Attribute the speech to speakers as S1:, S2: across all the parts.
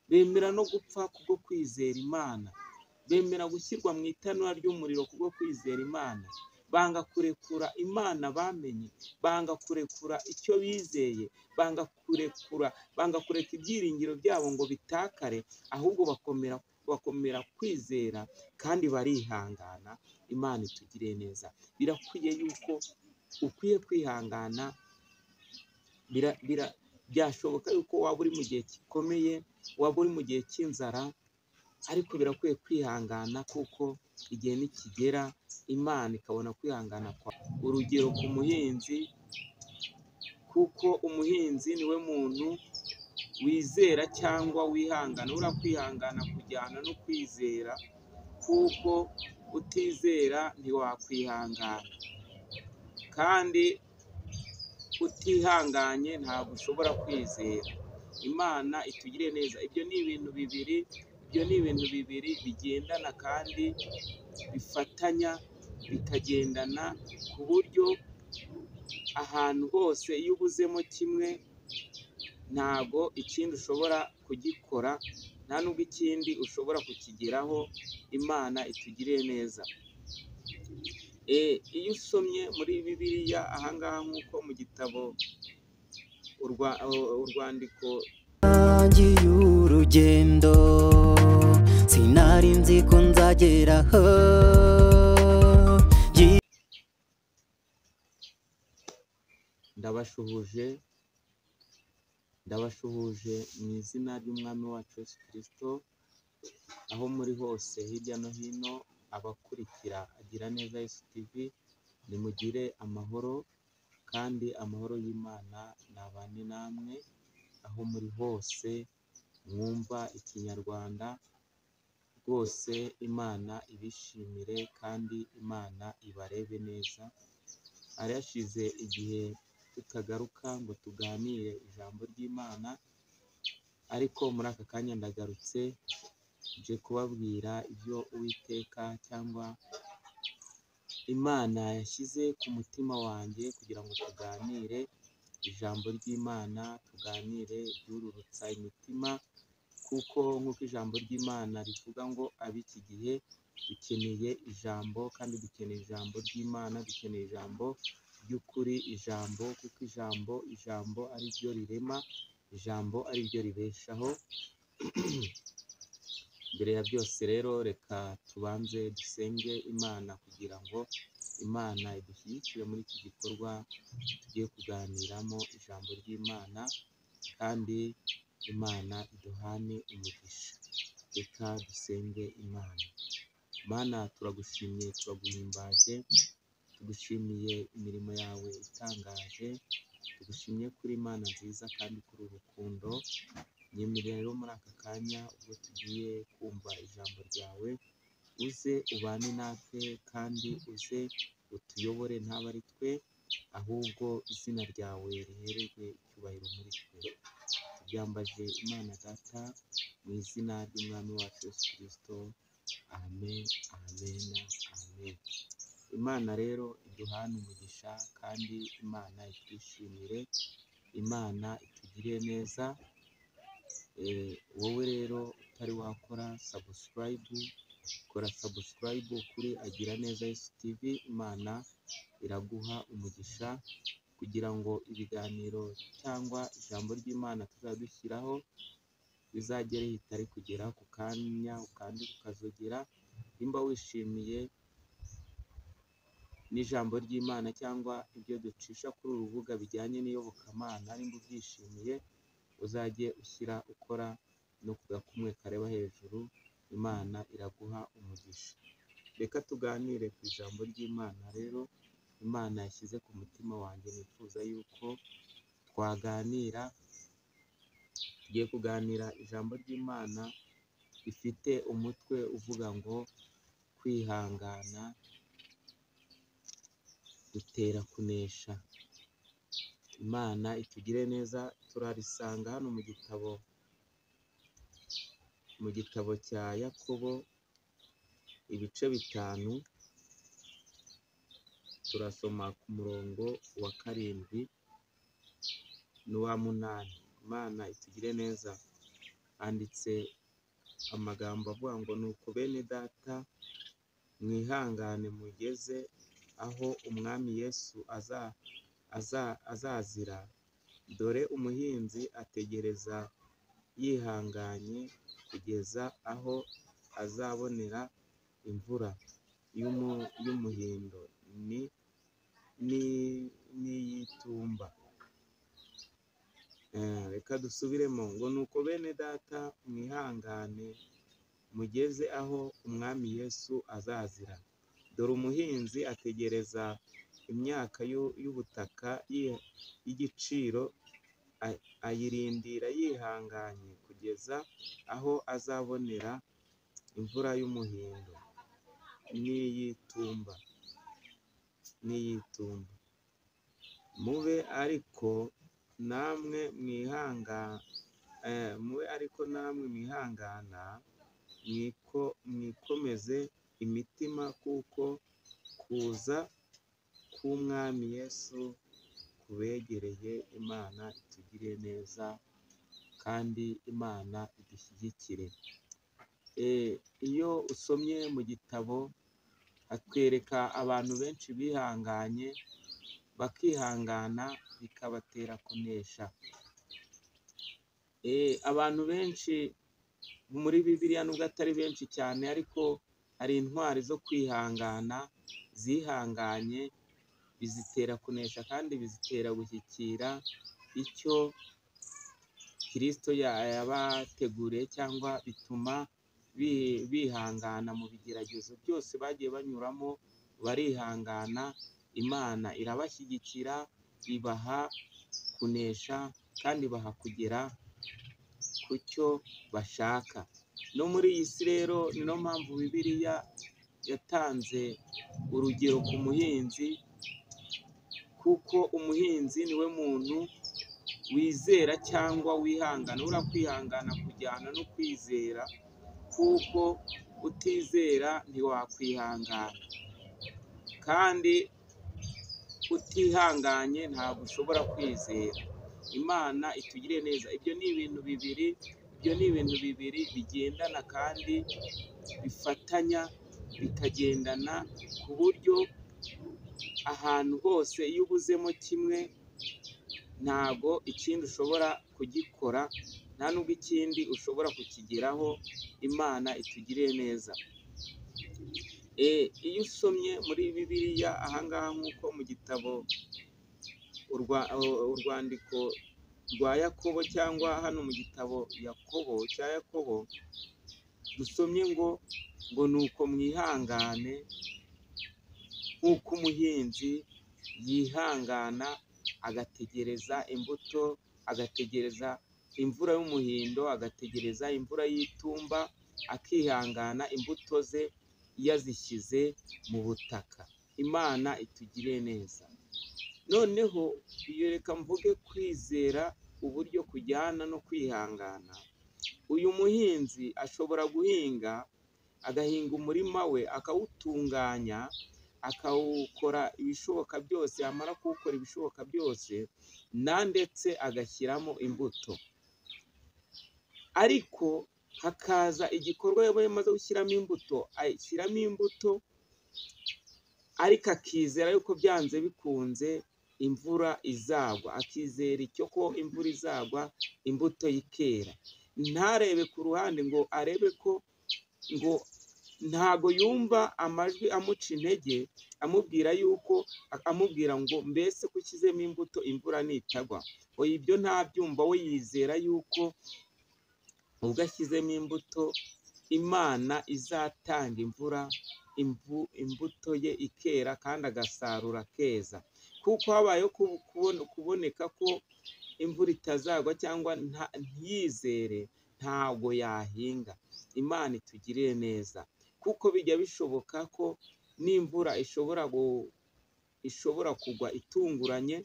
S1: bemera no gupfa kubwo kwizera Imana, bemera gushyirwa mu itanura ry'umuriro kubwo kwizera Imana, banga kurekura Imana bamenye, banga kurekura icyo bizeye, banga kureka ibyiringiro byabo ngo bitakare, ahubwo bakomera kwizera kandi barihangana. Imana itugiriye neza. Birakwiye yuko ukwiye kwihangana. Byashoboka yuko waba uri mu gihe gikomeye, waba uri mu gihe cy'inzara, ariko birakwiye kwihangana kuko igihe nikigera Imana ikabona kwihangana kwawe. Urugero ku muhinzi, kuko umuhinzi niwe muntu wizera cyangwa wihangana. Uriya kwihangana kujyana no kwizera, kuko utizera ntiwakwihangana, kandi utihanganye ntabwo ushobora kwizera. Imana itugire neza. Ibyo ni ibintu bibiri bigendana kandi bifatanya, bikagendana ku buryo ahantu hose iyo ubuzemo kimwe ntabwo ikindi ushobora kugikora, nta nubwo ikindi ushobora kukigeraho. Imana itugiriye neza. Iyo usomye muri Bibiliya ahangaha nk'uko mu gitabo urwandiko
S2: ngiye urugendo sinari nzi ko nzageraho.
S1: ndabashuhuje mu izina ry'Umwami wacu Yesu Kristo, aho muri hose hirya no hino abakurikira Agira Neza Yesu TV, nimugire amahoro, kandi amahoro y'Imana nabane namwe aho muri hose mwumva ikinyarwanda. Rwose Imana ibishimire kandi Imana ibarebe neza. Hari hashize igihe tutagaruka ngo tuganire ijambo ry'Imana, ariko muri aka kanya ndagarutse nje kubabwira ibyo Uwiteka cyangwa Imana yashyize ku mutima wanjye kugira ngo tuganire ijambo ry'Imana, tuganire ibyururutsa imitima, kuko nk'uko ijambo ry'Imana rivuga ngo ab'iki gihe dukeneye ijambo, kandi dukeneye ijambo ry'Imana, dukeneye ijambo ry'ukuri, kuko ijambo ari ryo rirema, ijambo ari ryo ribeshaho. Mbere ya byose rero reka tubanze dusenge Imana kugira ngo Imana idushyigikire muri iki gikorwa tugiye kuganiramo ijambo ry'Imana, kandi Imana iduhane umugisha. Reka dusenge Imana. Mana, turagushimiye, turaguhimbaje, tugushimiye imirimo yawe itangaje, tugushimiye kuri Imana nziza kandi kuri urukundo. Nyemerera rero muri aka kanya ubwo tugiye kumva ijambo ryawe, uze ubane natwe kandi uze utuyobore, ntabe ari twe, ahubwo izina ryawe rihererwe icyubahiro muri twe. Tubyambaje Imana Data mu izina ry'Umwami wacu Yesu Kristo. Amen, amen, amen. Imana rero iduhane umugisha, kandi Imana itwishimire, Imana itugirire neza. Wowe rero utari wakora subscribe, kora subscribe kuri Agira Neza Yesu TV. Imana iraguha umugisha kugira ngo ibiganiro cyangwa ijambo ry'Imana tuzadushyiraho bizagere hitari kugera ku kanya, kandi ukazogera. Nimba wishimiye n'ijambo ry'Imana cyangwa ibyo ducisha kuri uru rubuga bijyanye n'iyobokamana, nimba ubyishimiye, uzajye ukora no ku gakumwe kareba hejuru. Imana iraguha umugisha. Reka tuganire ku ijambo ry'Imana rero Imana yashyize ku mutima wanjye, nifuza yuko twaganira. Tugiye kuganira ijambo ry'Imana rifite umutwe uvuga ngo kwihangana dutera kunesha. Imana itugire neza. Turarisanga hano mu gitabo cya Yakobo, ibice 5, turasoma ku murongo wa 7 n'uwa 8. Imana itugire neza. handitse amagambo avuga ngo nuko bene data mwihangane mugeze aho umwami Yesu azazira. Dore umuhinzi ategereza yihanganye kugeza aho azabonera imvura y'umuhindo n'iy'itumba. Reka dusubiremo ngo nuko bene data mwihangane mugeze aho umwami Yesu azazira. Dore umuhinzi ategereza imyaka y'ubutaka y'igiciro, ayirindira yihanganye kugeza aho azabonera imvura y'umuhindo n'iy'itumba. Mube ariko namwe mwihangana, mwikomeze imitima, kuko kuza k'umwami Yesu kubegereye. Imana itugirire neza kandi Imana idushyigikire. Iyo usomye mu gitabo hatwereka abantu benshi bihanganye, bakihangana bikabatera kunesha. Abantu benshi muri Bibiliya nubwo atari benshi cyane, ariko hari intwari zo kwihangana zihanganye, bizitera kunesha kandi bizitera gushyikira icyo Kristo yabateguriye, cyangwa bituma bihangana mu bigeragezo byose bagiye banyuramo, barihangana. Imana irabashyigikira, ibaha kunesha kandi ibaha kugera ku cyo bashaka. No muri iyi si rero ni no mpamvu Bibiliya yatanze urugero ku muhinzi, kuko umuhinzi niwe muntu wizera cyangwa wihangana. Ura kwihangana kujyana no kwizera, kuko utizera ntiwakwihangana, kandi utihanganye ntabwo ushobora kwizera. Imana itugire neza. Ibyo ni ibintu bibiri bigendana kandi bifatanya, bikagendana ku buryo ahantu hose iyo ubuzemo kimwe ntabwo ikindi ushobora kugikora, nta nubwo ikindi ushobora kukigeraho. Imana itugirire neza. Iyo usomye muri Bibiliya ahangaha, nk'uko mu gitabo urwandiko rwa Yakobo, cyangwa hano mu gitabo cya Yakobo dusomye ngo nuko mwihangane nk'uko umuhinzi yihangana agategereza imbuto, agategereza imvura y'umuhindo, agategereza imvura y'itumba, akihangana imbuto ze yazishyize mu butaka. Imana itugire neza. Noneho iyo reka mvuge kwizera uburyo kujyana no kwihangana. Uyu muhinzi ashobora agahinga umurima we, akawutunganya, akawukora ibishoboka byose, yamara kuwukora ibishoboka byose, ndetse agashyiramo imbuto. Ariko hakaza igikorwa yaba yamaze gushyiramo imbuto, ashyiramo imbuto, ariko akizera yuko byanze bikunze imvura izagwa, akizera icyo ko imvura izagwa, imbuto ikera. Ntarebe ku ruhande ngo arebe ko ntago yumva amajwi amuca intege, amubwira ngo mbese ko ushyizemo imbuto imvura nitagwa. Ibyo ntabyumva, we yizera yuko ubwo ashyizemo imbuto Imana izatanga imvura, imbuto ye ikera kandi agasarura keza. Kuko habayeho kuboneka ko imvura itazagwa cyangwa ntiyizere, ntabwo yahinga. Imana itugirire neza, kuko bijya bishoboka ko n'imvura ishobora kugwa itunguranye,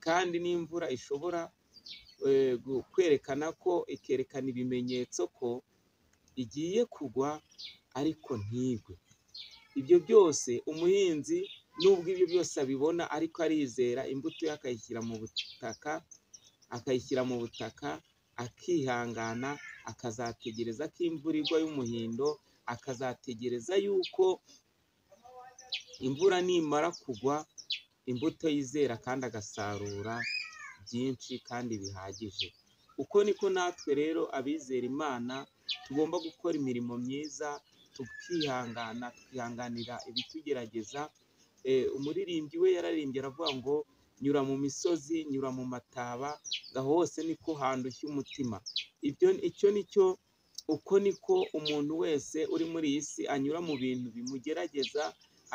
S1: kandi n'imvura ishobora kwerekana ko ikerekana ibimenyetso ko igiye kugwa ariko ntigwe. Ibyo byose umuhinzi nubwo ibyo byose abibona, ariko arizera, imbuto ye akayishyira mu butaka, akihangana akazategereza ko imvura igwa y'umuhindo, akazategereza yuko imvura nimara kugwa imbuto yizera kandi agasarura byinshi kandi bihagije. Uko niko natwe rero abizera Imana tugomba gukora imirimo myiza, tukihangana, tukihanganira ibitugerageza. Umuririmbyi we yararimbye aravuga ngo nyura mu misozi, nyura mu mataba, ngaho hose niko handushya umutima. Icyo nicyo, uko niko umuntu wese uri muri iyi si anyura mu bintu bimugerageza,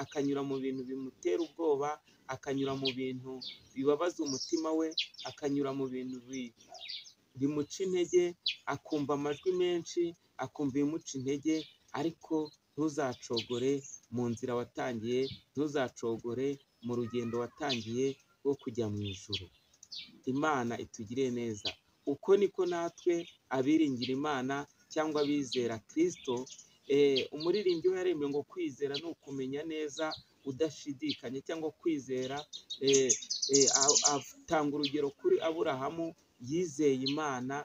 S1: akanyura mu bintu bimutera ubwoba, akanyura mu bintu bibabaza umutima we, akanyura mu bintu bimuca intege, akumva amajwi menshi, akumva ibimuca intege, ariko ntuzacogore mu nzira watangiye, ntuzacogore mu rugendo watangiye rwo kujya mu ijuru. Imana itugirire neza. Uko niko natwe abiringira Imana cyangwa abizera Kristo, umuririmbyi we yaremye ngo kwizera ni ukumenya neza udashidikanya, cyangwa kwizera. Atanga urugero kuri Aburahamu, yizeye Imana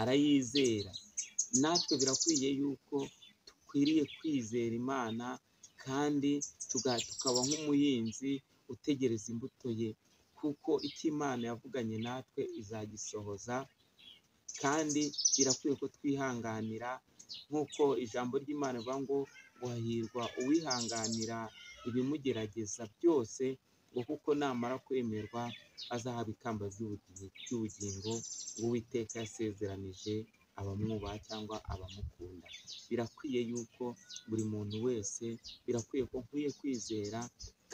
S1: arayizera. Natwe birakwiye yuko dukwiriye kwizera Imana kandi tukaba nk'umuhinzi utegereza imbuto ye, kuko icyo Imana yavuganye natwe izagisohoza. Kandi birakwiye ko twihanganira, nk'uko ijambo ry'Imana rivuga ngo wahirwa uwihanganira ibimugerageza byose, ngo kuko namara kwemerwa azahabwa ikamba ry'ubugingo Uwiteka yasezeranije abamwubaha cyangwa abamukunda. Birakwiye yuko buri muntu wese, birakwiye ko nkwiye kwizera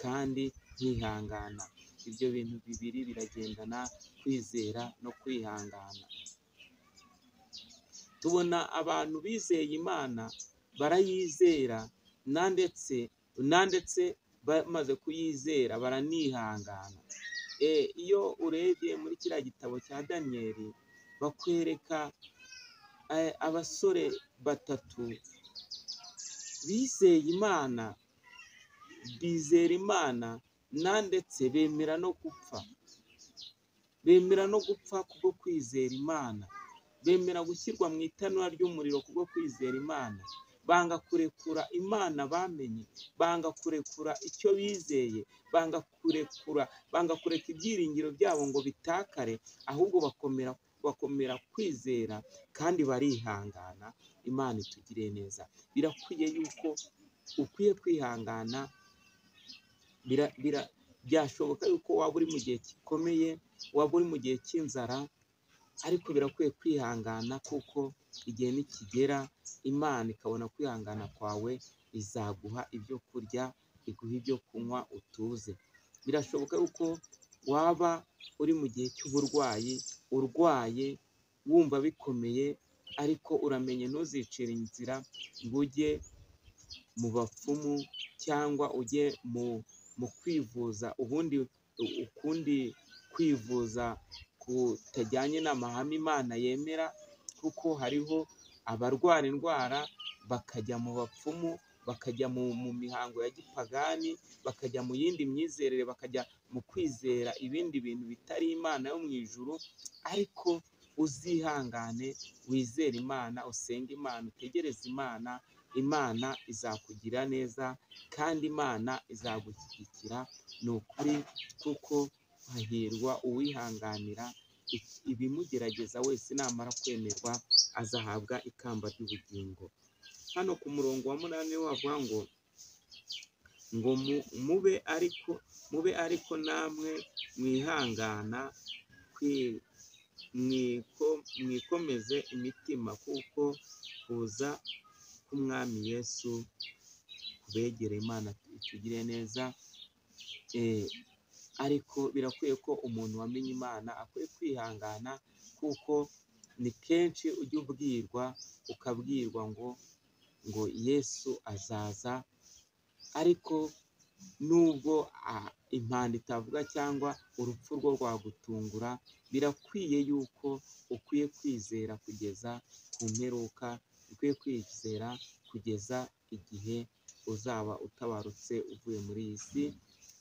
S1: kandi nkihangana. Ibyo bintu bibiri biragendana, kwizera no kwihangana. Tubona abantu bizeye Imana, barayizera ndetse bamaze kuyizera baranihangana. Iyo urebye muri kiriya gitabo cya Daniyeli, bakwereka abasore batatu bizeye Imana, bizera Imana ndetse bemera no gupfa. Bemera no gupfa kubwo kwizera Imana, bemera gushyirwa mu itanura ry'umuriro kubwo kwizera Imana. Banga kurekura Imana bamenye, banga kurekura icyo bizeye, banga kureka ibyiringiro byabo ngo bitakare, ahubwo bakomera kwizera kandi barihangana. Imana itugire neza. Birakwiye yuko ukwiye kwihangana. Byashoboka yuko waba uri mu gihe gikomeye, waba uri mu gihe cy'inzara, ariko birakwiye kwihangana, kuko igihe nikigera Imana ikabona kwihangana kwawe, izaguha ibyo kurya, iguha ibyo kunywa utuze. Birashoboka yuko waba uri mu gihe cy'uburwayi, urwaye wumva bikomeye, ariko uramenye ntuzicire inzira ngo ujye mu bapfumu cyangwa ujye mu kwivuza ukundi kwivuza kutajyanye n'amahame Imana yemera, kuko hariho abarwara indwara bakajya mu bapfumu, bakajya mu mihango ya gipagani, bakajya mu yindi myizerere, bakajya mu kwizera ibindi bintu bitari Imana yo mu ijuru. Ariko uzihangane, wizere Imana, usenge Imana, utegereze Imana. Imana izakugira neza kandi Imana izagushyigikira. Ni ukuri, kuko hahirwa uwihanganira ibimugerageza wese, namara kwemerwa azahabwa ikamba ry'ubugingo. Hano ku murongo wa 8 wavuga ngo mube ariko namwe mwihangana, mwikomeze imitima, kuko kuza k'Umwami Yesu kubegere. Imana itugire neza. Ariko birakwiye ko umuntu wamenye Imana akwiye kwihangana, kuko ni kenshi ujya ukabwirwa ngo Yesu azaza, ariko nubwo impanda itavuga cyangwa urupfu rwo rwagutungura, birakwiye yuko ukwiye kwizera kugeza ku mperuka, ukwiye kwizera kugeza igihe uzaba utabarutse uvuye muri iyi si.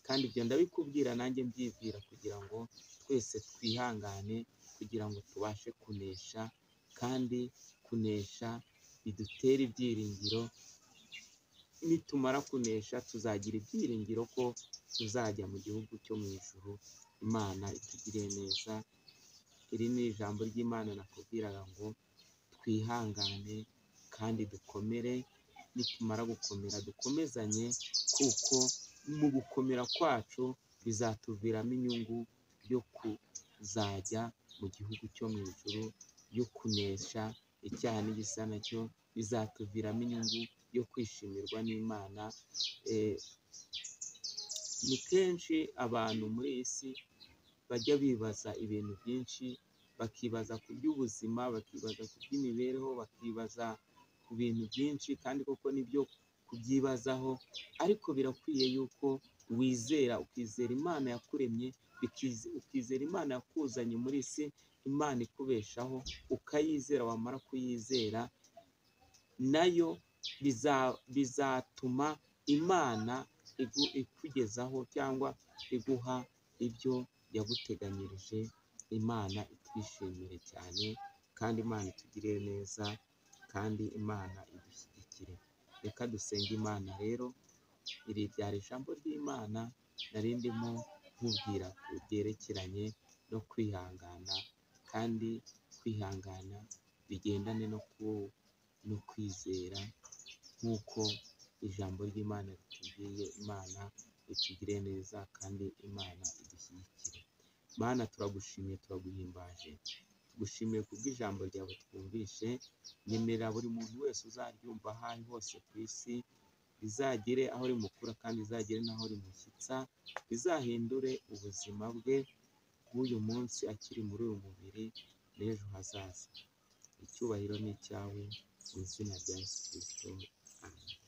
S1: Kandi ibyo ndabikubwira nanjye mbyibwira, kugira ngo twese twihangane, kugira ngo tubashe kunesha kandi kunesha bidutera ibyiringiro. Nitumara kunesha tuzagira ibyiringiro ko tuzajya mu gihugu cyo mu ijuru. Imana itugiriye neza. Iri ni ijambo ry'Imana nakubwiraga ngo twihangane kandi dukomere. Nitumara gukomera dukomezanye, kuko mu gukomera kwacu bizatuviramo inyungu yo kuzajya mu gihugu cyo mu ijuru, yo kunesha icyaha n'igisa nacyo, bizatuviramo inyungu yo kwishimirwa n'Imana. Ni kenshi abantu muri iyi si bajya bibaza ibintu byinshi, bakibaza ku by'ubuzima, bakibaza ku by'imibereho, bakibaza ku bintu byinshi, kandi koko nibyo kubyibazaho, ariko birakwiye yuko wizera, ukizera Imana yakuremye, ukizera Imana yakuzanye muri si, Imana ikubeshaho, ukayizera. Wamara kuyizera nayo bizatuma Imana ikugezaho cyangwa iguha ibyo yaguteganyirije. Imana itwishimire cyane, kandi Imana itugirire neza, kandi Imana idushyigikire. Reka dusenge Imana rero. Iri ryari ijambo ry'Imana nari ndimo nkubwira ku byerekeranye no kwihangana, kandi kwihangana bigendane no kwizera, nk'uko ijambo ry'Imana ritubwiye. Imana itugire neza, kandi Imana idushyigikire. Mana, turagushimiye, turaguhimbaje, tugushimiye kubw'ijambo ryawe twumvishe. Nyemerera buri muntu wese uzaryumva aho ari hose ku isi, rizagere aho rimukura kandi rizagere n'aho rimushyitsa, rizahindure ubuzima bwe bw'uyu munsi akiri muri uyu mubiri n'ejo hazaza. Icyubahiro ni icyawe, mu izina rya Yesu Kristo, amen.